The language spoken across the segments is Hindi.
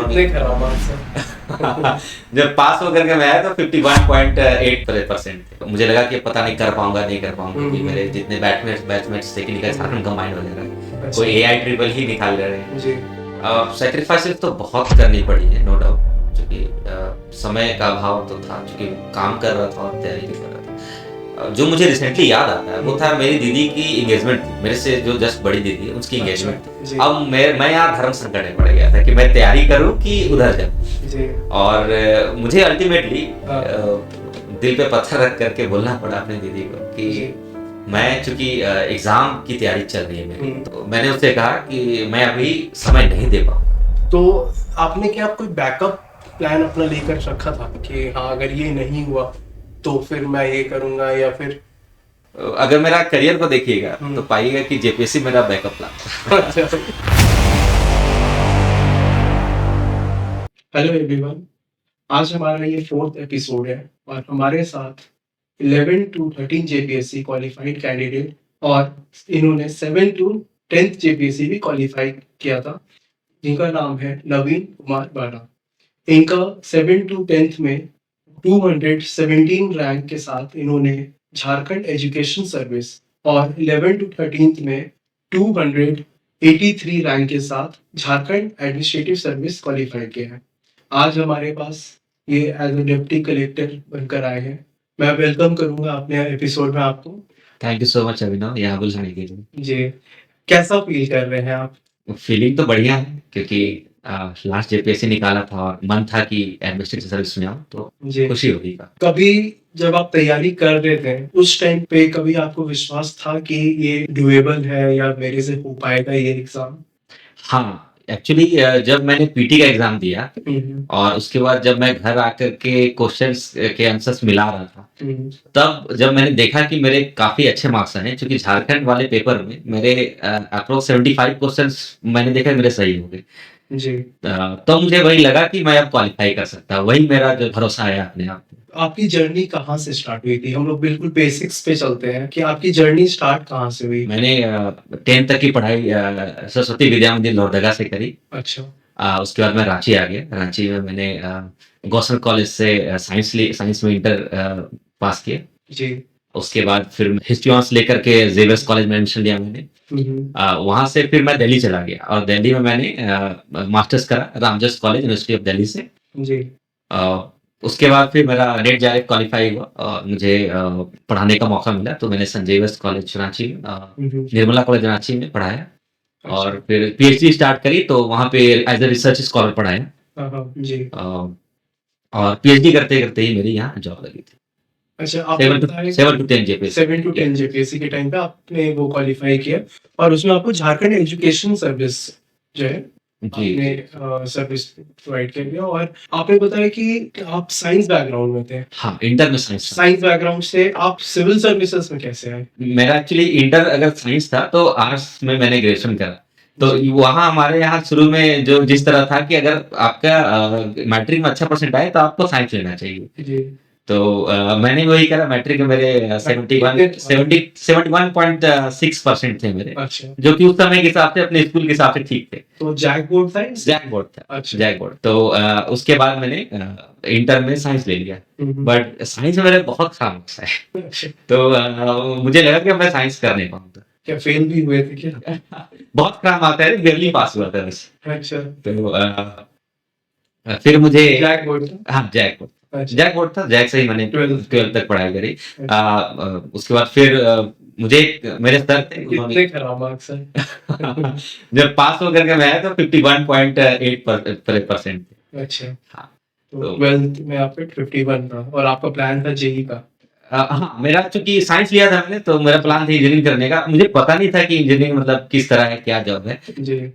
उन्होंने इतने खराब मार्क्स हैं। जब पास होकर के मैं आया तो 51.8% थे। मुझे लगा कि पता नहीं कर पाऊंगा नहीं कर पाऊंगा, क्योंकि मेरे जितने बैचमेट्स थे कि निकल झारखंड कंबाइंड वगैरह अच्छा। कोई AI ट्रिपल ही निकाल रहे हैं। जी। सेक्रीफाइसेस तो बहुत करनी पड़ी है, नो डाउट, क्योंकि समय का अभाव तो था, क्योंकि काम कर रहा था और तैयारी भी कर रहा था। जो मुझे रिसेंटली याद आता है वो था मेरी दीदी की एंगेजमेंट थी, मेरे से जो जस्ट बड़ी दीदी है उसकी एंगेजमेंट जी। थी। अब मैं यहाँ धर्म संकट में पड़ गया था कि मैं तैयारी करूँ कि उधर जाऊँ। जी। और मुझे अल्टीमेटली हाँ। दिल पे पत्थर रख करके बोलना पड़ा अपनी दीदी को कि जी। मैं, चूंकि एग्जाम की तैयारी चल रही है मेरी, हम्म। तो मैंने उससे कहा कि मैं अभी समय नहीं दे पाऊंगा। तो आपने क्या कोई बैकअप प्लान अपना लेकर रखा था कि हाँ अगर ये नहीं हुआ तो फिर मैं ये करूंगा, या फिर अगर मेरा करियर को देखिएगा हम्म। तो पाइएगा कि जेपीएससी मेरा बैकअप प्लान था। अच्छा। हेलो एवरीवन, आज हमारा ये 4th एपिसोड है और हमारे साथ 11 to 13 जेपीएससी क्वालिफाइड कैंडिडेट और इन्होंने 7 to 10th जेपीएससी भी क्वालिफाई किया था, जिनका नाम है नवीन कुमार बारा। इनका 7 to 10th में 217 रैंक के साथ इन्होंने झारखंड एजुकेशन सर्विस और 11 to 13th में 283 रैंक के साथ झारखंड एडमिनिस्ट्रेटिव सर्विस क्वालिफाई किया है। आज हमारे पास ये एज ए डिप्टी कलेक्टर बनकर आए हैं। मैं वेलकम करूंगा अपने एपिसोड में आपको। थैंक यू सो मच अभिनव यहाँ बुलाने के लिए। जी, कैसा फील कर रहे हैं आप? फीलिंग तो बढ़िया है, क्योंकि लास्ट जेपीएससी निकाला था और मन था कि एडमिनिस्ट्रेटिव सर्विस में आऊँ, तो जी। खुशी होगी। कभी जब आप तैयारी कर रहे थे उस टाइम पे कभी आपको विश्वास था कि ये डुएबल है या मेरे से हो पाएगा ये एग्जाम? हाँ, एक्चुअली जब मैंने पीटी का एग्जाम दिया और उसके बाद जब मैं घर आकर के क्वेश्चंस के आंसर्स मिला रहा था, तब जब मैंने देखा कि मेरे काफी अच्छे मार्क्स आए, क्योंकि झारखंड वाले पेपर में मेरे अप्रोक्स 75 क्वेश्चंस मैंने देखा मेरे सही हो गए। जी। तो मुझे वही लगा कि मैं अब क्वालिफाई कर सकता हूँ, वही मेरा जो भरोसा आया अपने आप पे। आपकी जर्नी कहाँ से स्टार्ट हुई थी? हम लोग बिल्कुल बेसिक्स पे चलते हैं कि आपकी जर्नी स्टार्ट कहाँ से हुई? मैंने 10th तक की पढ़ाई सरस्वती विद्या मंदिर लोहरदगा से करी। अच्छा। उसके बाद मैं रांची आ गया। रांची में मैंने गौसर कॉलेज से साइंस में इंटर पास किया। जी। उसके बाद फिर हिस्ट्री ऑनर्स लेकर के जेवियर्स कॉलेज में एडमिशन लिया मैंने। वहां से फिर मैं दिल्ली चला गया और दिल्ली में मैंने मास्टर्स करा Ramjas college university of Delhi से। जी। उसके बाद फिर मेरा नेट जायरेक्ट क्वालिफाई हुआ और मुझे पढ़ाने का मौका मिला, तो मैंने संजय वेस्ट कॉलेज रांची निर्मला कॉलेज रांची में पढ़ाया। और फिर पीएचडी स्टार्ट करी, तो वहां पे एज ए रिसर्च स्कॉलर पढ़ाया। जी। और पीएचडी करते करते ही मेरी यहाँ जॉब लगी थी। अच्छा, 7 to 10 जेपीएससी। 7 to 10 जेपीएससी के टाइम पे आपने वो क्वालिफाई किया और उसमें आपको झारखंड एजुकेशन सर्विस जो है आपने सर्विस प्रोवाइड कर दिया। और आपने बताया कि आप साइंस बैकग्राउंड में थे। हाँ, इंटर में साइंस बैकग्राउंड से आप सिविल सर्विसेज में कैसे आए? मेरा एक्चुअली इंटर अगर साइंस था तो आर्ट्स में मैंने ग्रेजुएशन करा। तो वहाँ हमारे यहाँ शुरू में जो जिस तरह था कि अगर आपका मैट्रिक में अच्छा परसेंट आए तो आपको साइंस लेना चाहिए। जी। तो मैंने वही करा। मैट्रिक में मेरे 71.6% थे मेरे। अच्छा। जो कि उस समय के हिसाब से अपने स्कूल के हिसाब से ठीक थे। तो जैक बोर्ड था? जैक बोर्ड था। अच्छा। JAC board. तो उसके बाद मैंने इंटर में साइंस ले लिया, बट साइंस में मेरे बहुत खराब मार्क्स आए। तो मुझे लगा कि मैं साइंस कर नहीं पाऊंगा। क्या फेल भी हुए थे क्या? बहुत खराब मार्क्स आए, barely पास हुआ था बस। अच्छा। तो फिर मुझे जैक बोर्ड था? हाँ, जैक बोर्ड। अच्छा। जैक बोर्ड था। जैक से ही मैंने 12th तक पढ़ाई करी। उसके बाद फिर मुझे मेरे सर थे, कितने खराब मार्क्स हैं? जब पास होकर के मैं आया तो 51.8% थे। अच्छा। हाँ, तो 12th में आपके 51 था और आपका प्लान था जेई का? हाँ, मेरा चूंकि साइंस लिया था मैंने, तो मेरा प्लान था इंजीनियरिंग करने का। मुझे पता नहीं था कि इंजीनियरिंग मतलब किस तरह है, क्या जॉब है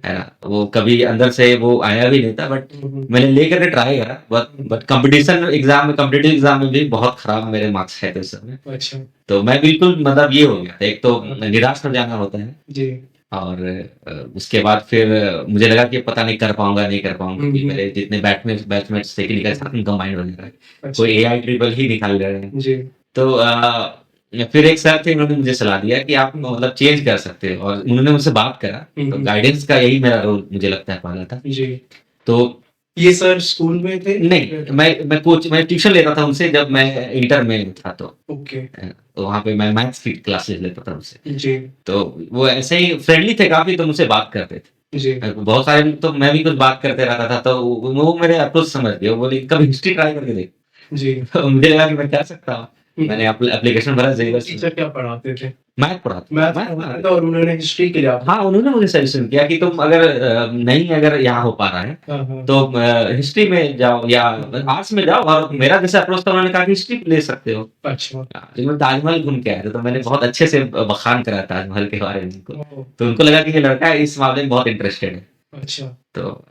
ना। वो कभी अंदर से वो आया भी नहीं था, बट मैंने लेकर के ट्राई करा। बट कॉम्पिटिटिव एग्जाम में भी बहुत खराब मेरे मार्क्स आए थे उस समय। अच्छा। तो मैं बिल्कुल मतलब ये हो गया था। एक तो निराश हो जाना होता है जी। और उसके बाद फिर मुझे लगा कि पता नहीं कर पाऊंगा नहीं कर पाऊंगा, क्योंकि मेरे जितने बैचमेट्स थे कि निकल झारखंड कंबाइंड वगैरह कोई AI ट्रिपल ही निकाल रहे हैं। जी। तो फिर एक सर थे, उन्होंने मुझे सलाह दिया कि आप मतलब चेंज कर सकते हो, और उन्होंने मुझसे बात करा। तो गाइडेंस का यही मेरा रोल मुझे लगता है पहला था। जी। तो ये सर स्कूल में थे? नहीं, मैं ट्यूशन लेता था उनसे जब मैं इंटर में था तो। ओके। तो वहाँ पे मैं मैथ्स की क्लासेस लेता था उनसे। जी, तो वो ऐसे ही फ्रेंडली थे काफ़ी, तो मुझसे बात करते थे। जी, बहुत सारे लोग तो मैं भी कुछ बात करते रहता था, तो वो मेरे अप्रोच समझ गए। वो बोले, "कभी हिस्ट्री ट्राई करके देख।" जी। तो मुझे लगा कि मैं कर सकता हूँ। मैंने एप्लीकेशन भरा जेईई टीचर क्या पढ़ाते थे? मैथ पढ़ाता मैथ मैथ पढ़ाते थे पढ़ाता और उन्होंने हिस्ट्री के लिए आपको। हाँ, उन्होंने मुझे सजेशन किया कि तुम अगर नहीं अगर यहाँ हो पा रहा है, हाँ, हाँ। तो हिस्ट्री में जाओ या आर्ट्स में जाओ, और मेरा जैसे अप्रोच था, उन्होंने कहा कि हिस्ट्री ले सकते हो। अच्छा। लेकिन मैं ताजमहल घूम के आया था, तो मैंने बहुत अच्छे से बखान करा ताजमहल के बारे में उनको। ओह! तो उनको लगा कि ये लड़का इस मामले में बहुत इंटरेस्टेड है। अच्छा। तो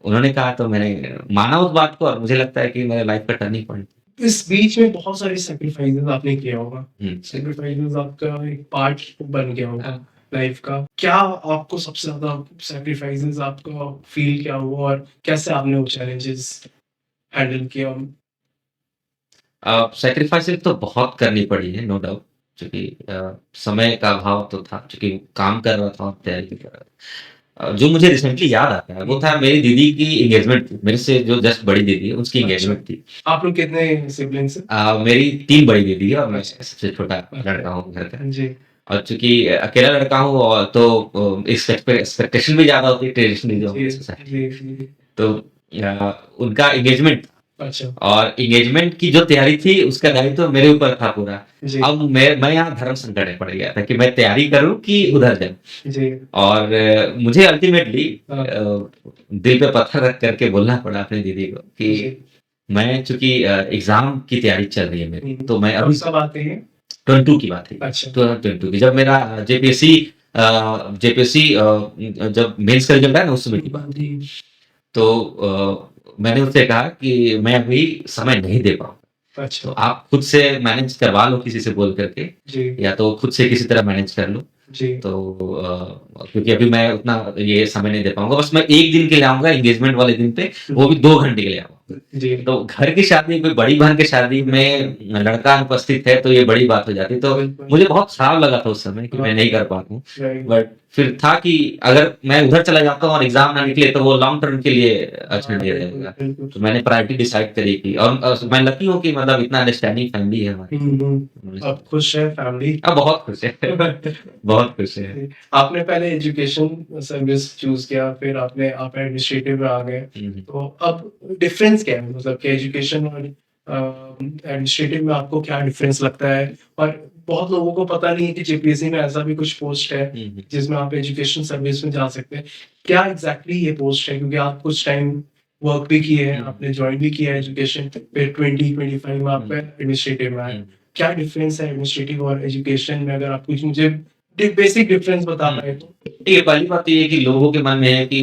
उन्होंने कहा, तो मैंने माना उस बात को, और मुझे लगता है कि मेरे लाइफ का टर्निंग पॉइंट। इस बीच में बहुत सारे सैक्रिफाइसेस आपने किया होगा। हुँ। सैक्रिफाइसेस आपका एक पार्ट बन गया होगा हाँ। लाइफ का। क्या आपको सबसे ज़्यादा सैक्रिफाइसेस आपका फ़ील क्या हुआ और कैसे आपने वो चैलेंजेस हैंडल किया? सैक्रिफाइसेज़ तो बहुत करनी पड़ी है, नो डाउट, क्योंकि समय का अभाव तो था, क्योंकि काम कर रहा था और तैयारी भी कर रहा था। जो मुझे रिसेंटली याद आता है, वो था मेरी दीदी की एंगेजमेंट थी। मेरे से जो जस्ट बड़ी दीदी है, उसकी अच्छा। एंगेजमेंट थी। आप लोग कितने सिबलिंग्स हैं? मेरी 3 बड़ी दीदी है और मैं अच्छा। सबसे छोटा अच्छा। लड़का हूँ घर का। जी। और चूँकि अकेला लड़का हूँ, और तो एक्सपेक्टेशन भी ज़्यादा होती है ट्रेडिशनली जो जी, हमारी सोसाइटी जी, में। जी। तो उनका एंगेजमेंट, अच्छा। और एंगेजमेंट की जो तैयारी थी, उसका दायित्व तो मेरे ऊपर था पूरा। जी, अब मैं यहाँ धर्म संकट में पड़ गया था कि मैं तैयारी करूँ कि उधर जाऊँ। जी। और मुझे अल्टीमेटली हाँ। दिल पे पत्थर रख कर के बोलना पड़ा अपनी दीदी को कि जी। मैं, चूँकि एग्ज़ाम की तैयारी चल रही है मेरी, हुँ। तो मैं कब अभी सब आते हैं? 22 की बात है। अच्छा। 2022 की, जब मेरा जेपीएससी जब मेंस का रिज़ल्ट आया ना, उस समय की बात है। जी। तो मैंने उससे कहा कि मैं अभी समय नहीं दे पाऊँगा। तो अच्छा। आप खुद से मैनेज करवा लो किसी से बोल करके, जी, या तो खुद से किसी तरह मैनेज कर लो। जी। तो क्योंकि अभी मैं उतना ये समय नहीं दे पाऊँगा, बस मैं 1 दिन के लिए आऊँगा एंगेजमेंट वाले दिन पे, वो भी 2 घंटे के लिए आऊँगा। जी। तो घर की शादी, कोई बड़ी बहन की शादी में लड़का अनुपस्थित है, तो ये बड़ी बात हो जाती है। तो बिल्कुल। मुझे बहुत खराब लगा था उस समय कि हाँ। मैं नहीं कर पाता। राइट। बट फिर था कि अगर मैं उधर चला जाता हूँ और एग्ज़ाम ना निकले, तो वो लॉन्ग टर्म के लिए अच्छा हाँ, नहीं बिल्कुल, रहेगा। बिल्कुल। तो मैंने प्रायोरिटी डिसाइड करी कि, और मैं लकी हूँ कि मतलब इतना अंडरस्टैंडिंग फैमिली है हमारी। हुँ, हुँ। अब खुश है फैमिली? अब बहुत खुश है। बहुत खुश है। जी। आपने पहले एजुकेशन सर्विस चूज़ किया, फिर आप एडमिनिस्ट्रेटिव में आ गए। हुँ, हुँ। तो अब डिफरेंस क्या है? मतलब कि एजुकेशन और एडमिनिस्ट्रेटिव में आपको क्या डिफरेंस लगता है? और बहुत लोगों को पता नहीं है कि जेपीएससी में ऐसा भी कुछ पोस्ट है, हुँ, हुँ। जिसमें आप एजुकेशन सर्विस में जा सकते हैं। क्या एग्ज़ैक्टली ये पोस्ट है? क्योंकि आप कुछ टाइम वर्क भी किए हैं, हुँ, आपने जॉइन भी किया है एजुकेशन, फिर 2025 में आप हुँ, एडमिनिस्ट्रेटिव में आए। हुँ। क्या डिफरेंस है एडमिनिस्ट्रेटिव और एजुकेशन में? अगर आप कुछ मुझे बेसिक डिफरेंस बता पाएँ तो? देखिए, पहली बात तो ये है कि लोगों के मन में है कि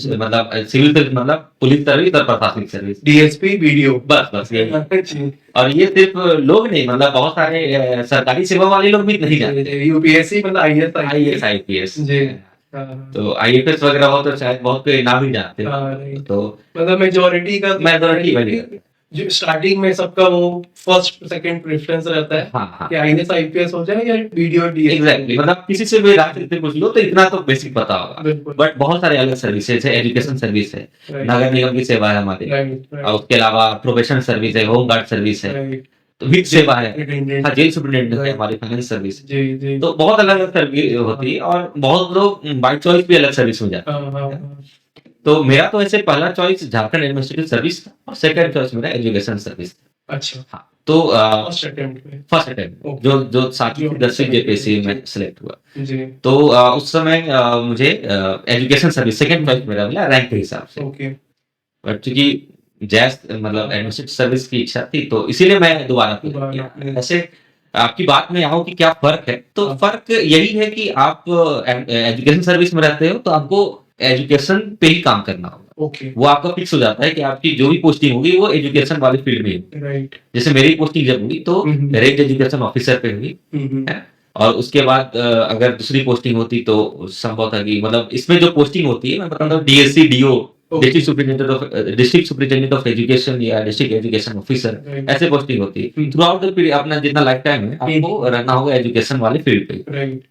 मतलब सिविल सर्विस मतलब पुलिस सर्विस और प्रशासनिक सर्विस। DSP, BDO. बस यही। जी। और ये सिर्फ लोग नहीं, मतलब बहुत सारे सरकारी सेवा वाले लोग भी नहीं जानते। यूपीएससी मतलब आईएएस, आईएएस, आईपीएस। जी। हाँ, हाँ। तो आईएफएस वगैरह हो तो शायद बहुत कोई ना भी जानते हो। हाँ, राइट। तो मतलब मेजॉरिटी का मेजॉरिटी वही रहता है। जो स्टार्टिंग में सबका वो फर्स्ट सेकंड प्रेफरेंस रहता है हाँ, हाँ। कि आईएएस, आईपीएस हो जाए या बीडीओ, डीएसपी। एग्ज़ैक्टली, मतलब किसी से भी रास्ते से पूछ लो तो इतना तो बेसिक पता होगा। बिल्कुल। बट बहुत सारे अलग सर्विसेज़ है, एजुकेशन सर्विस है, राइट, नगर निगम की सेवा है हमारी, राइट, और राइट, उसके अलावा प्रोबेशन सर्विस है, होम गार्ड सर्विस है, राइट। तो वित्त सेवा है। सुपरिटेंडेंट। हाँ, जेल सुपरिटेंडेंट है राइट। हमारी, फाइनेंस सर्विस। जी, जी। तो बहुत अलग-अलग सर्विस होती है, और बहुत लोग बाय चॉइस भी अलग सर्विस में जाते हाँ, हाँ, हैं। हाँ। तो मेरा तो ऐसे पहला चॉइस झारखंड एडमिनिस्ट्रेटिव सर्विस था, और सेकंड चॉइस मेरा एजुकेशन सर्विस था। अच्छा, हाँ, तो फर्स्ट अटेम्प्ट में। फर्स्ट अटेम्प्ट में ओके। जो 7वीं जो 10वीं जेपीएससी जी, में सेलेक्ट हुआ। जी। तो उस समय मुझे एजुकेशन सर्विस सेकंड चॉइस मेरा मिला रैंक के हिसाब से। ओके। बट चूँकि जैज़ मतलब एडमिनिस्ट्रेटिव सर्विस की इच्छा थी, तो इसीलिए मैं दोबारा अप्लाई दोबारा किया। आपने ऐसे आपकी बात में आऊँ कि क्या फ़र्क है, तो हाँ। फ़र्क यही है कि आप एजुकेशन सर्विस में रहते हो, तो आपको एजुकेशन पे ही काम करना होगा। ओके। वो आपका फिक्स हो जाता है कि आपकी जो भी पोस्टिंग होगी, वो एजुकेशन वाले फील्ड में ही होगी। राइट। जैसे मेरी पोस्टिंग जब हुई, तो हुँ, हुँ। रेंज एजुकेशन ऑफिसर पे हुई। हुँ, हुँ। है? और उसके बाद अगर दूसरी पोस्टिंग होती, तो संभव था कि मतलब इसमें जो पोस्टिंग होती है, मैं बताता हूँ, DSC, DO, okay. District superintendent of education या डिस्ट्रिक्ट एजुकेशन ऑफिसर, राइट। ऐसे पोस्टिंग होती है। हुँ। थ्रू आउट द पीरियड अपना जितना लाइफ टाइम है, आपको रहना होगा एजुकेशन वाले फील्ड पे। राइट।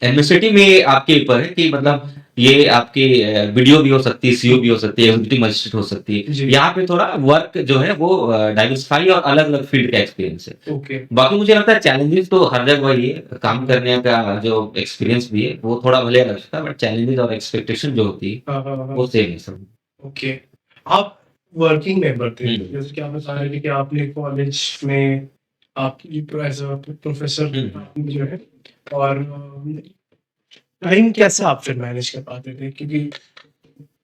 एडमिनिस्ट्रेटिव में आपके ऊपर है कि मतलब ये आपकी वीडियो भी हो सकती है, सीओ भी हो सकती है, एग्जीक्यूटिव मजिस्ट्रेट हो सकती है। जी। यहाँ पे थोड़ा वर्क जो है वो डाइवर्सिफाई और अलग-अलग फील्ड का एक्सपीरियंस है। ओके। बाकी मुझे लगता है चैलेंजेस तो हर जगह वही है, काम करने का जो एक्सपीरियंस भी है, वो थोड़ा भले अलग होता है, बट चैलेंजेस और एक्सपेक्टेशन जो होती है, हाँ, हाँ, हाँ। वो सेम है सब। ओके। आप वर्किंग मेंबर थे, हुँ। जैसे कि आपने बताया कि आपने कॉलेज में आप एज अ प्रोफेसर हुँ। जो है, और टाइम कैसे आप फिर मैनेज कर पाते थे, क्योंकि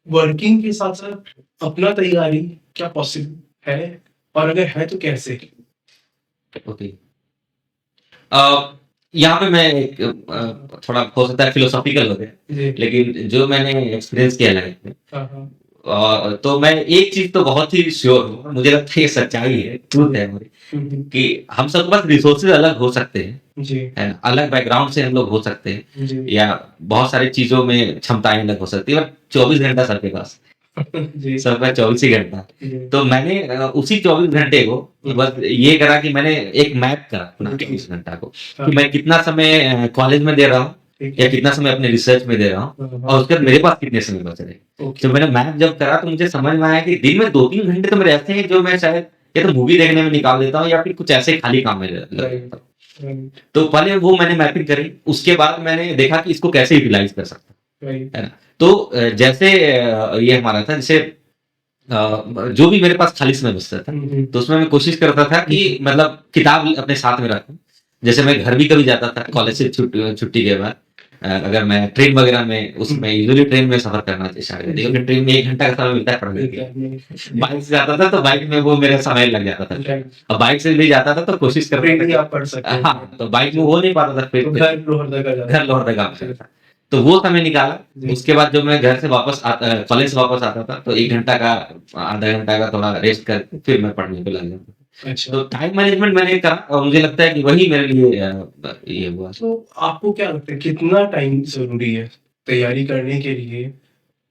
वर्किंग के साथ साथ अपना तैयारी क्या पॉसिबल है, और अगर है तो कैसे? ओके। अ, यहाँ पे मैं एक थोड़ा हो सकता है फिलोसॉफिकल हो गया, जी। लेकिन जो मैंने एक्सपीरियंस किया लाइफ में हाँ, हाँ। तो मैं एक चीज़ तो बहुत ही श्योर हूँ, मुझे लगता है ये सच्चाई है, ट्रुथ है हमारी, हुँ। कि हम सबके पास रिसोर्सेज़ अलग हो सकते हैं, जी, है ना? अलग बैकग्राउंड से हम लोग हो सकते हैं जी। या बहुत सारी चीज़ों में क्षमताएँ अलग हो सकती हैं, बट 24 घंटा सबके पास, जी, सबके पास 24 ही घंटा। जी। तो मैंने उसी 24 घंटे को बस ये करा कि मैंने एक मैप करा अपना जी। 24 घंटा को, हाँ, कि मैं कितना समय कॉलेज में दे रहा हूँ ठीक या है। कितना समय अपने रिसर्च में दे रहा हूँ हाँ, और हाँ। उसके बाद मेरे पास कितने समय बच रहे हैं। ओके। जब मैंने मैप जब करा तो मुझे समझ में आया कि दिन में 2-3 घंटे तो मेरे ऐसे हैं जो मैं शायद या तो मूवी देखने में निकाल देता हूँ या फिर कुछ ऐसे खाली काम में लग राइट, जाता हूँ। राइट, तो पहले वो मैंने मैपिंग करी, उसके बाद मैंने देखा कि इसको कैसे यूटिलाइज़ कर सकता हूँ, राइट। है ना? तो जैसे ये हमारा था जैसे जो भी मेरे पास खाली समय बचता था, हुँ। तो उसमें मैं कोशिश करता था कि मतलब किताब अपने साथ में रखूँ। जैसे मैं घर भी कभी जाता था कॉलेज से छुट्टी के बाद अगर मैं ट्रेन वगैरह में उसमें यूजुअली ट्रेन में सफ़र करना स्टार्ट कर दिया क्योंकि ट्रेन में 1 घंटा का समय मिलता है पढ़ने के लिए। बाइक से जाता था तो बाइक में वो मेरा समय लग जाता था। राइट। अब बाइक से भी जाता था तो कोशिश करता था ट्रेन ही कि आप पढ़ सकते हैं। हाँ, तो बाइक में हो नहीं पाता था फिर तो घर लोहरदगा जाते घर लौटने का ऑप्शन था। तो वो समय निकाला, जी। उसके बाद जब मैं घर से वापस कॉलेज से वापस आता था, तो 1 घंटा का आधा घंटा का थोड़ा रेस्ट करके फिर मैं पढ़ने पे लग जाता था। अच्छा। तो टाइम मैनेजमेंट मैंने करा और मुझे लगता है कि वही मेरे लिए ये हुआ। तो आपको क्या लगता है कितना टाइम ज़रूरी है तैयारी करने के लिए?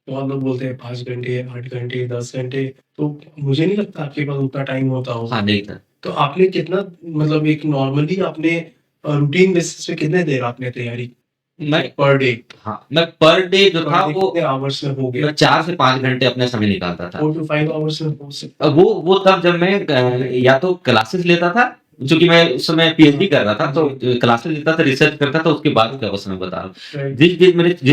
बहुत लोग बोलते हैं 5 घंटे, 8 घंटे, 10 घंटे, तो मुझे नहीं लगता आपके पास उतना टाइम होता हाँ, होगा। नहीं था। तो आपने कितना, मतलब एक नॉर्मली आपने रूटीन बेसिस पे कितने देर आपने तैयारी मैं पर डे? हाँ, मैं पर डे जो था पर डे वो कितने आवर्स में हो गया? मैं 4 से 5 घंटे अपना समय निकालता था। 4 टू 5 आवर्स में हो सकता वो तब जब मैं या तो क्लासेस लेता था, चूँकि मैं उस समय पीएचडी कर रहा था, तो क्लासेस लेता था, रिसर्च करता था, उसके बाद का बस मैं बता रहा हूँ। है? राइट। जिस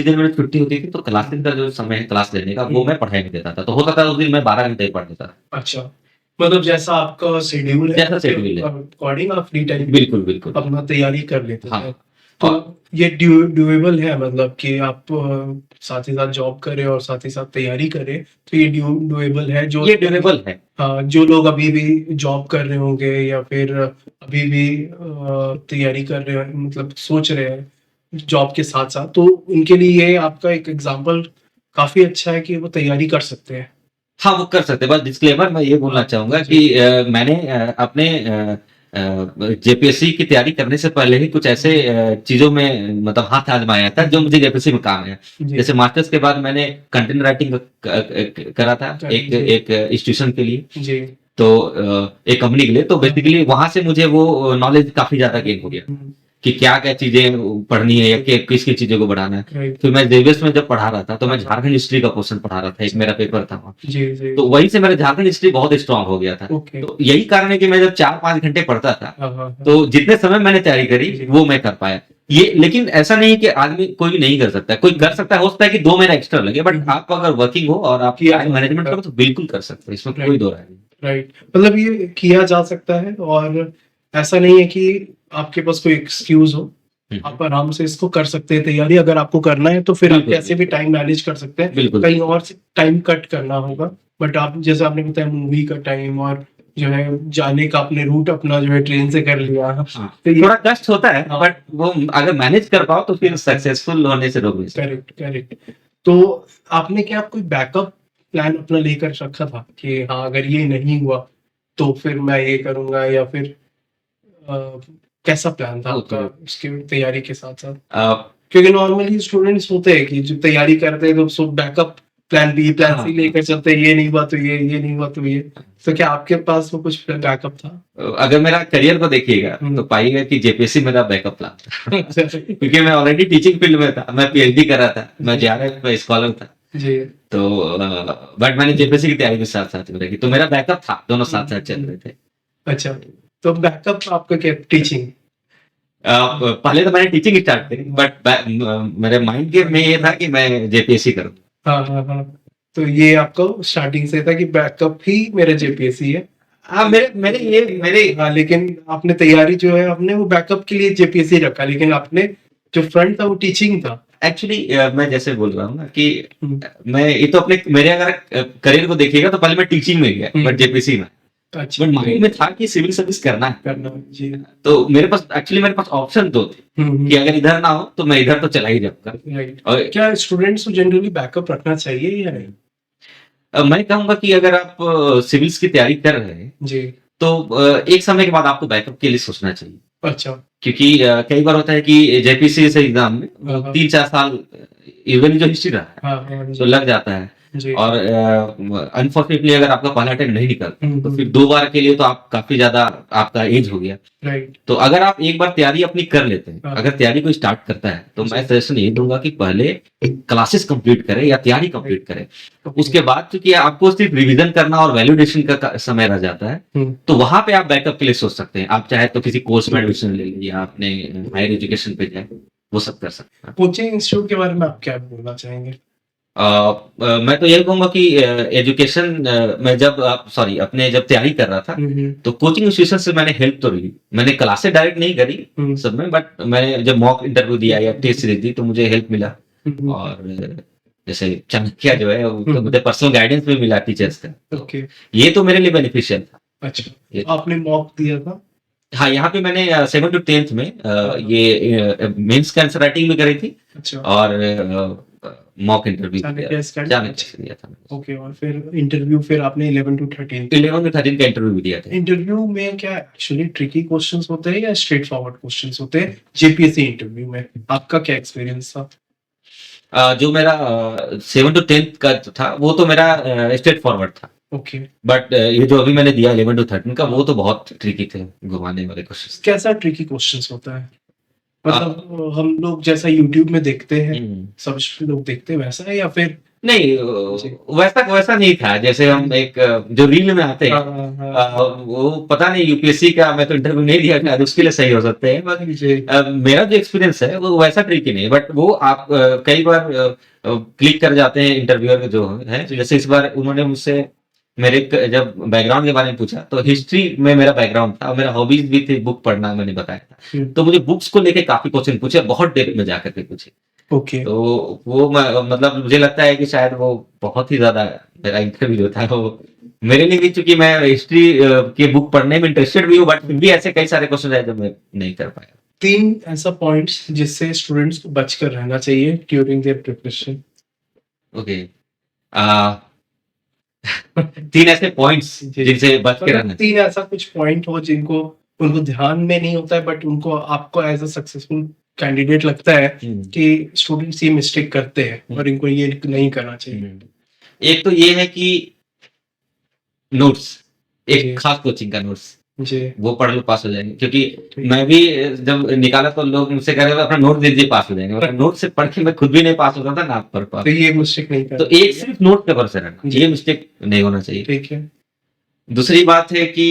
दिन मेरी छुट्टी होती थी, तो क्लासेस का जो समय है क्लास लेने का, वो मैं पढ़ाई में देता था। तो होता था उस दिन मैं 12 घंटे पढ़ लेता था। अच्छा, मतलब जैसा आपका शेड्यूल है जैसा उसके शेड्यूल है। अकॉर्डिंग आप फ्री टाइम बिल्कुल, बिल्कुल। अपना तैयारी कर लेते हाँ, थे। तो और ये डुएबल है, मतलब कि आप साथ ही साथ जॉब करें और साथ ही साथ तैयारी करें, तो ये डुएबल है जो ये ड्यूरेबल है। हाँ, जो लोग अभी भी जॉब कर रहे होंगे या फिर अभी भी तैयारी कर रहे हैं, मतलब सोच रहे हैं जॉब के साथ-साथ, तो उनके लिए ये आपका एक एग्ज़ाम्पल काफ़ी अच्छा है कि वो तैयारी कर सकते हैं। हाँ, वो कर सकते हैं। बस डिस्क्लेमर मैं ये बोलना हाँ, चाहूँगा जी। कि मैंने अपने जेपीएससी की तैयारी करने से पहले ही कुछ ऐसे चीज़ों में मतलब हाथ आज़माया था, जो मुझे जेपीएससी में काम आया। जी। जैसे मास्टर्स के बाद मैंने कंटेंट राइटिंग करा था एक जी। एक इंस्टीट्यूशन के लिए, जी। तो एक कंपनी के लिए। तो हाँ, बेसिकली वहाँ से मुझे वो नॉलेज काफ़ी ज़्यादा गेन हो गया हुँ, कि क्या-क्या चीज़ें पढ़नी है या किस-किस चीज़ों को बढ़ाना है। राइट। फिर मैं जेवीएस में जब पढ़ा रहा था, तो मैं हाँ, हाँ। झारखंड हिस्ट्री का पोर्शन पढ़ा रहा था, एक मेरा पेपर था वहाँ। जी, जी। तो वहीं से मेरा झारखंड हिस्ट्री बहुत स्ट्रॉन्ग हो गया था। ओके। तो यही कारण है कि मैं जब 4-5 घंटे पढ़ता था, हाँ, हाँ, हाँ। तो जितने समय मैंने तैयारी करी, जी। वो मैं कर पाया। ये लेकिन ऐसा नहीं है कि आदमी कोई भी नहीं कर सकता है। कोई कर सकता है, हो सकता है कि 2 महीना एक्स्ट्रा लगे, बट आप अगर वर्किंग हो और आप किया टाइम जा मैनेजमेंट सकता है। करो, तो बिल्कुल कर सकते हो। इसमें कोई राइट। दो राय नहीं। राइट, मतलब ये किया जा सकता है, और ऐसा नहीं है कि आपके पास कोई एक्सक्यूज हो। हुँ, आप आराम से इसको कर सकते हैं तैयारी, अगर आपको करना है तो फिर आप बिल्कुल, कैसे भी टाइम मैनेज कर सकते हैं। बिल्कुल। कहीं और से टाइम कट करना होगा, बट आप जैसे आपने बताया मूवी का टाइम और जो है जाने का आपने रूट अपना जो है ट्रेन से कर लिया। हाँ, तो ये थोड़ा कष्ट होता है, हाँ। बट वो अगर मैनेज कर पाओ, तो फिर सक्सेसफुल होने से रोक नहीं सकते। Correct, correct. तो आपने क्या कोई बैकअप प्लान अपना लेकर रखा था कि हाँ, अगर ये नहीं हुआ तो फिर मैं ये करूँगा, या फिर अ, कैसा प्लान था ओके। आपका इसकी तैयारी के साथ-साथ? अ, क्योंकि नॉर्मली स्टूडेंट्स होते हैं कि जो तैयारी करते हैं तो सो बैकअप प्लान बी, प्लान हाँ, सी लेकर चलते हैं, ये नहीं हुआ तो ये नहीं हुआ तो ये। तो क्या आपके पास वो कुछ बैकअप था? अगर मेरा करियर को देखिएगा तो हम्म। पाइएगा कि जेपीएससी मेरा बैकअप प्लान था। अच्छा। क्योंकि मैं ऑलरेडी टीचिंग फील्ड में था, मैं पीएचडी कर रहा था, मैं जी। जेआरएफ में स्कॉलर था। जी। तो बट मैंने जेपीएससी की तैयारी भी साथ साथ में रखी, तो मेरा बैकअप था, दोनों साथ साथ चल रहे थे। अच्छा, तो बैकअप आपका क्या, टीचिंग? पहले तो मैंने टीचिंग स्टार्ट करी, बट मेरे माइंड के में ये था कि मैं जेपीएससी करूँ। हाँ हाँ हाँ, तो ये आपको स्टार्टिंग से था कि बैकअप ही मेरा जेपीएससी है। हाँ, मेरे हाँ, लेकिन आपने तैयारी जो है आपने वो बैकअप के लिए जेपीएससी रखा, लेकिन आपने जो फ्रंट था वो टीचिंग था। एक्चुअली मैं जैसे बोल रहा हूँ ना कि हम्म। मैं ये तो अपने मेरे अगर करियर को देखिएगा तो पहले मैं टीचिंग में गया, बट जेपीएससी में। अच्छा, बट माइंड में था कि सिविल सर्विस करना है, करना जी। तो मेरे पास ऑप्शन दो थे कि अगर इधर ना हो तो मैं इधर तो चला ही जाऊंगा। राइट। और क्या स्टूडेंट्स को जनरली बैकअप रखना चाहिए या नहीं? मैं कहूंगा कि अगर आप सिविल्स की तैयारी कर रहे हैं जी। तो एक समय के बाद आपको बैकअप के लिए सोचना चाहिए। अच्छा। क्योंकि कई बार होता है कि जेपीसी से एग्जाम में हाँ, हाँ। 3-4 साल इवन जो हिस्ट्री रहा है हाँ हाँ तो जी। लग जाता है। जी। और अनफॉर्चुनेटली अगर आपका पहला टाइम नहीं निकलता तो हम्म। फिर 2 बार के लिए तो आप काफी ज्यादा आपका एज हो गया। राइट। तो अगर आप एक बार तैयारी अपनी कर लेते हैं, हाँ। अगर तैयारी को स्टार्ट करता है तो मैं सजेशन यही दूंगा कि पहले क्लासेस कंप्लीट करें या तैयारी कंप्लीट करें। उसके बाद क्योंकि आपको सिर्फ रिवीजन करना और वैलिडेशन का समय रह जाता है, तो वहां पे आप बैकअप के लिए सोच सकते हैं। आप चाहे तो किसी कोर्स में एडमिशन ले लीजिए, आपने हायर एजुकेशन पे जाए, वो सब कर सकते हैं। कोचिंग इंस्टीट्यूट के बारे में आप क्या बोलना चाहेंगे? मैं तो यही कहूंगा कि एजुकेशन में जब आप सॉरी अपने जब तैयारी कर रहा था तो कोचिंग इंस्टीट्यूशन से मैंने हेल्प तो ली। मैंने क्लासेस डायरेक्ट नहीं करी सब में, बट मैंने जब मॉक इंटरव्यू दिया या टेस्ट सीरीज दी तो मुझे हेल्प मिला। और जैसे चाणक्य जो है तो मुझे पर्सनल गाइडेंस भी मिला टीचर्स का, ओके। ये तो मेरे लिए बेनिफिशियल था। अच्छा, ये आपने मॉक दिया था? हाँ, यहाँ पे मैंने 7 to 10th में ये मेंस का आंसर राइटिंग भी करी थी अच्छा। और mock interview Chanakya scan? Chanakya से दिया था। ओके, और फिर इंटरव्यू फिर आपने 11 to 13? 11 to 13 का इंटरव्यू भी दिया था। इंटरव्यू में क्या एक्चुअली ट्रिकी क्वेश्चंस होते हैं या स्ट्रेट फॉरवर्ड क्वेश्चंस होते हैं जेपीएससी इंटरव्यू में? आपका क्या एक्सपीरियंस था? जो मेरा 7 to 10th का जो था वो तो मेरा स्ट्रेट फॉरवर्ड था। ओके। बट ये जो अभी मैंने दिया 11 to 13 का वो तो बहुत ट्रिकी थे, घुमाने वाले क्वेश्चन। कैसा ट्रिकी क्वेश्चंस होता है? मतलब हम लोग जैसा यूट्यूब में देखते हैं, सब लोग देखते हैं वैसा है या फिर? नहीं, वैसा नहीं था जैसे हम एक जो रील में आते हैं। वो पता नहीं यूपीएससी का मैं तो इंटरव्यू नहीं दिया, शायद उसके लिए सही हो सकते हैं, बट मेरा जो एक्सपीरियंस है वो वैसा ट्रिकी नहीं, बट वो आप कई बार क्लिक कर जाते हैं इंटरव्यूअर जो है। जैसे इस बार उन्होंने मुझसे मेरे जब बैकग्राउंड के बारे में पूछा तो हिस्ट्री में मेरा बैकग्राउंड था और मेरा हॉबीज भी थी बुक पढ़ना, मैंने बताया था। तो मुझे बुक्स को लेके काफी क्वेश्चन पूछे, बहुत डेप्थ में जाकर के पूछे। ओके। तो वो मतलब मुझे लगता है कि शायद वो बहुत ही ज्यादा मेरा इंटरव्यू जो था वो मेरे लिए भी, चूंकि मैं हिस्ट्री की बुक पढ़ने में इंटरेस्टेड भी हूँ, बट फिर भी ऐसे कई सारे क्वेश्चन है जो मैं नहीं कर पाया। 3 ऐसा पॉइंट्स जिससे स्टूडेंट्स को बचकर रहना चाहिए ड्यूरिंग देयर प्रिपरेशन। ओके, 3 ऐसे पॉइंट्स जिनसे बच के रहना। 3 ऐसा कुछ पॉइंट हो जिनको उनको ध्यान में नहीं होता है, बट उनको आपको एज अ सक्सेसफुल कैंडिडेट लगता है कि स्टूडेंट्स ये मिस्टेक करते हैं और इनको ये नहीं करना चाहिए। एक तो ये है कि नोट्स, एक खास कोचिंग का नोट्स जी। वो पढ़ लो, पास हो जाएंगे। क्योंकि मैं भी जब निकाला तो लोग मुझसे कह रहे थे अपना नोट दे दीजिए पास हो जाएंगे, मतलब नोट से पढ़ के मैं खुद भी नहीं पास होता था ना आप पढ़ पास। तो ये मिस्टेक नहीं करना। तो एक सिर्फ नोट पेपर से रहना, ये मिस्टेक नहीं होना चाहिए। ठीक है। दूसरी बात है कि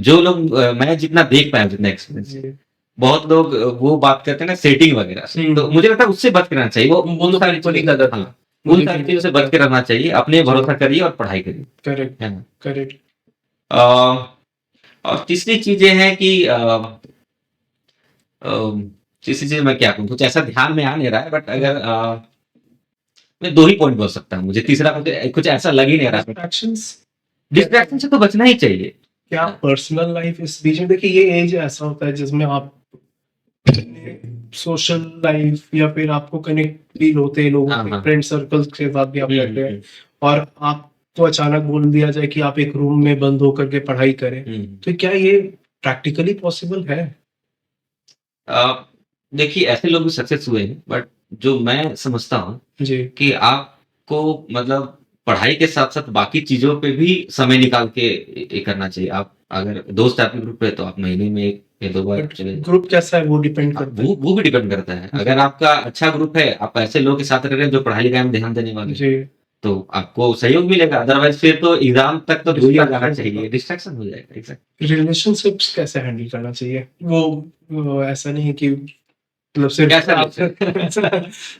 जो लोग मैं जितना देख पाया, जितना एक्सपीरियंस, बहुत लोग वो बात करते हैं ना सेटिंग वगैरह से, तो मुझे लगता है उससे बच के रहना चाहिए। वो उन सारी चीजों से बच के रहना चाहिए। अपने भरोसा करिए और पढ़ाई करिए। करेक्ट है ना? करेक्ट। और तीसरी चीज ये है कि तीसरी चीज मैं क्या कहूँ, कुछ ऐसा ध्यान में आ नहीं रहा है, बट अगर मैं 2 ही पॉइंट बोल सकता हूँ, मुझे तीसरा कुछ ऐसा लग ही नहीं रहा। डिस्ट्रैक्शन से तो बचना ही चाहिए। क्या पर्सनल लाइफ इस बीच में, देखिए ये एज ऐसा होता है जिसमें आप सोशल लाइफ या फिर आपको कनेक्ट फील होते हैं लोगों के फ्रेंड सर्कल के साथ भी आप रहते हैं, और आपको अचानक बोल दिया जाए कि आप एक रूम में बंद होकर के पढ़ाई करें, तो क्या ये प्रैक्टिकली पॉसिबल है? देखिए ऐसे लोग भी सक्सेस हुए हैं, बट जो मैं समझता हूँ जी कि आप आपको मतलब पढ़ाई के साथ-साथ बाकी चीज़ों पे भी समय निकाल के ये करना चाहिए। आप अगर दोस्त आपके ग्रुप में तो आप महीने में 1 या 2 बार बट चले जाइए। ग्रुप कैसा है वो डिपेंड करता है। वो भी डिपेंड करता है। जी। अगर आपका अच्छा ग्रुप है, आप ऐसे लोगों के साथ रह रहे हैं जो पढ़ाई-लिखाई में ध्यान देने वाले हैं, जी। तो आपको सहयोग मिलेगा। अदरवाइज़ फिर तो एग्ज़ाम तक तो दूर ही हो जाना डिस्ट्रैक्शन चाहिए, होगा। डिस्ट्रैक्शन हो जाएगा। एग्ज़ैक्ट रिलेशनशिप्स कैसे हैंडल करना चाहिए? वो ऐसा नहीं है कि मतलब सिर्फ कैसा आप रिलेशन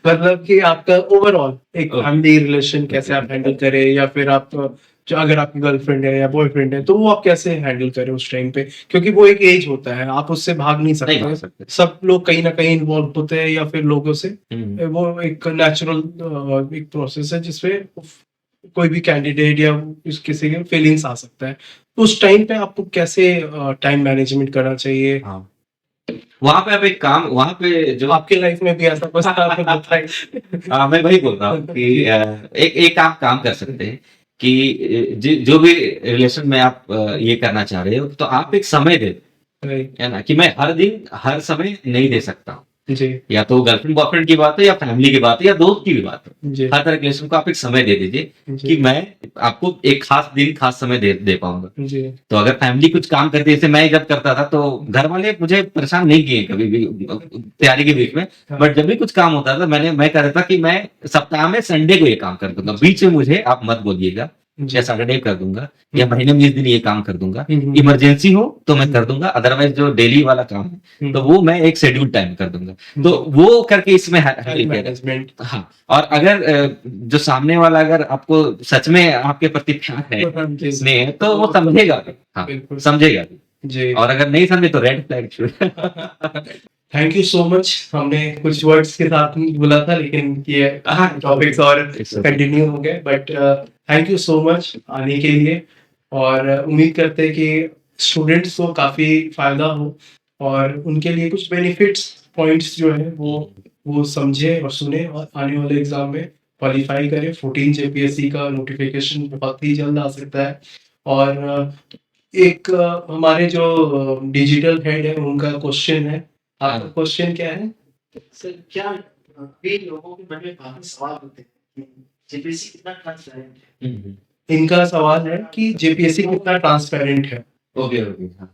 मतलब कि आपका ओवरऑल एक ओके, फैमिली रिलेशन कैसे ओके। आप हैंडल करें या फिर आप जो अगर आपकी गर्लफ्रेंड है या बॉयफ्रेंड है, तो वो आप कैसे हैंडल करें उस टाइम पे? क्योंकि वो एक एज होता है, आप उससे भाग नहीं नहीं भाग सकते। सकते। सब लोग कहीं न कहीं इन्वॉल्व होते हैं या फिर लोगों से हुँ, वो एक नेचुरल एक प्रोसेस है जिसमें कोई भी कैंडिडेट या उस किसी के फीलिंग्स आ सकता है। उस टाइम पे आपको कैसे टाइम मैनेजमेंट करना चाहिए? हाँ। वहाँ पे जो आपके लाइफ में भी ऐसा कुछ था तो बताइए? हाँ, मैं वही बोल रहा हूँ कि जी, एक एक आप काम कर सकते हैं कि जो भी रिलेशन में आप ये करना चाह रहे हो, तो आप एक समय दे दो, राइट, है ना? कि मैं हर दिन, हर समय नहीं दे सकता हूँ। जी, या तो गर्लफ्रेंड बॉयफ्रेंड की बात है या फैमिली की बात है या दोस्त की भी बात है। जी, हर तरह के रिलेशन को आप एक समय दे दीजिए कि जी, मैं आपको एक खास दिन, खास समय दे पाऊँगा। जी, तो अगर फैमिली कुछ काम करती है, जैसे मैं जब करता था तो घर वाले मुझे परेशान नहीं किए कभी भी तैयारी के बीच में। हाँ, बट जब भी कुछ काम होता था मैं कह देता कि मैं सप्ताह में संडे को ये काम कर दूँगा। बीच में मुझे आप मत बोलिएगा या जी, सैटरडे कर दूँगा या हुँ, महीने में इस दिन ये काम कर दूँगा। हुँ, हुँ, इमरजेंसी हो तो मैं कर हुँ, दूँगा, अदरवाइज़ जो डेली वाला काम है, हुँ, तो वो मैं एक शेड्यूल टाइम कर दूँगा। तो जी, वो करके इसमें हैंडल टाइम किया जा मैनेजमेंट हाँ, और अगर जो सामने वाला अगर आपको सच में आपके प्रति प्यार है, हाँ जी, स्नेह है, तो तो वो समझेगा भी। हाँ, बिल्कुल, समझेगा भी। जी। और अगर नहीं समझे तो रेड फ्लैग शुरू थैंक यू सो मच हमने कुछ वर्ड्स के साथ ही बोला था लेकिन ये हाँ, टॉपिक्स और इट्स ओके। कंटिन्यू हो गए but thank you so much आने के लिए और उम्मीद करते हैं कि स्टूडेंट्स को काफ़ी फ़ायदा हो और उनके लिए कुछ बेनिफिट्स पॉइंट्स जो है वो समझे और सुने और आने वाले एग्ज़ाम में क्वालिफ़ाई करें 14 जेपीएससी का नोटिफ़िकेशन बहुत ही जल्द आ सकता है और एक हमारे जो डिजिटल हेड है उनका क्वेश्चन है आपका हाँ, क्वेश्चन क्या है? सर क्या कई लोगों के मन में काफ़ी सवाल होते हैं कि जेपीएससी कितना ट्रांसपेरेंट है? हुँ, हुँ। इनका सवाल है कि जेपीएससी कितना ट्रांसपेरेंट है? ओके, ओके, हाँ।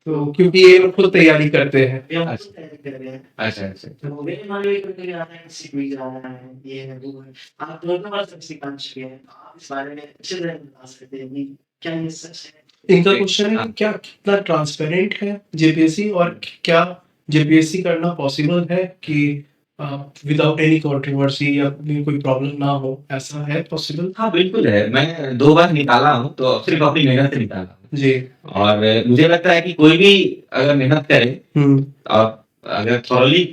तो क्योंकि ये लोग खुद तैयारी करते हैं। ये हम अच्छा, खुद तैयारी कर रहे हैं। अच्छा, अच्छा। तो मेरे मन में कभी-कभी आता है कि सीखने जा रहा है, ये है, वो है। आप दोनों बार सबसे काम चुके हैं। तो आप इस बारे में अच्छे तरह बता सकते हैं कि क्या ये सच है? इनका ओके, क्वेश्चन है हाँ। कि क्या कितना ट्रांसपेरेंट है जेपीएससी और क्या जेपीएससी करना पॉसिबल है कि विदाउट एनी कंट्रोवर्सी या कोई प्रॉब्लम ना हो, ऐसा है पॉसिबल? हाँ, बिल्कुल है। मैं 2 बार निकाला हूँ, तो सिर्फ़ अपनी मेहनत से निकाला हूँ। जी। और मुझे लगता है कि कोई भी अगर मेहनत करे हुँ, और अगर थॉरली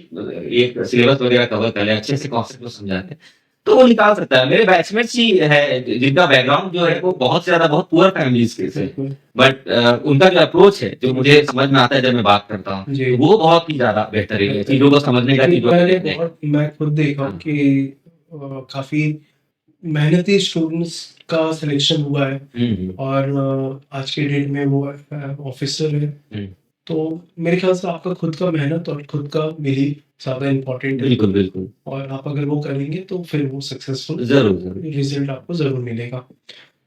एक सिलेबस वगैरह कवर कर ले, अच्छे से कॉन्सेप्ट को समझा ले, तो वो निकाल सकता है। मेरे बैचमेट्स ही है जिनका बैकग्राउंड जो है वो बहुत ज़्यादा बहुत पुअर फैमिलीज़ के से बिल्कुल। बट उनका जो अप्रोच है, जो मुझे समझ में आता है जब मैं बात करता हूँ, जी। वो बहुत ही ज़्यादा बेहतरीन है, चीज़ों को समझने का, जी, चीज़ों को देखने का। मैं खुद देखा हूँ हाँ। कि काफ़ी मेहनती स्टूडेंट्स का सिलेक्शन हुआ है हुँ, हुँ, और आज के डेट में वो ऑफिसर है। हुँ। तो मेरे ख्याल से आपका खुद का मेहनत और खुद का बिलीव ज़्यादा इम्पोर्टेंट है बिल्कुल, बिल्कुल। और आप अगर वो करेंगे तो फिर वो सक्सेसफुल ज़रूर, ज़रूर। रिज़ल्ट आपको ज़रूर मिलेगा।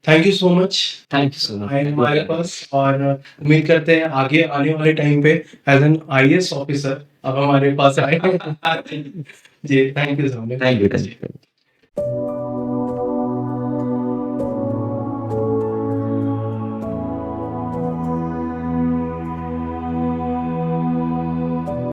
Thank you so much thank you सो आए हमारे मच। पास और उम्मीद करते हैं आगे आने वाले टाइम पे एज़ एन आईएएस ऑफिसर आप हमारे पास आए। जी, thank you so much. Thank you, thank you.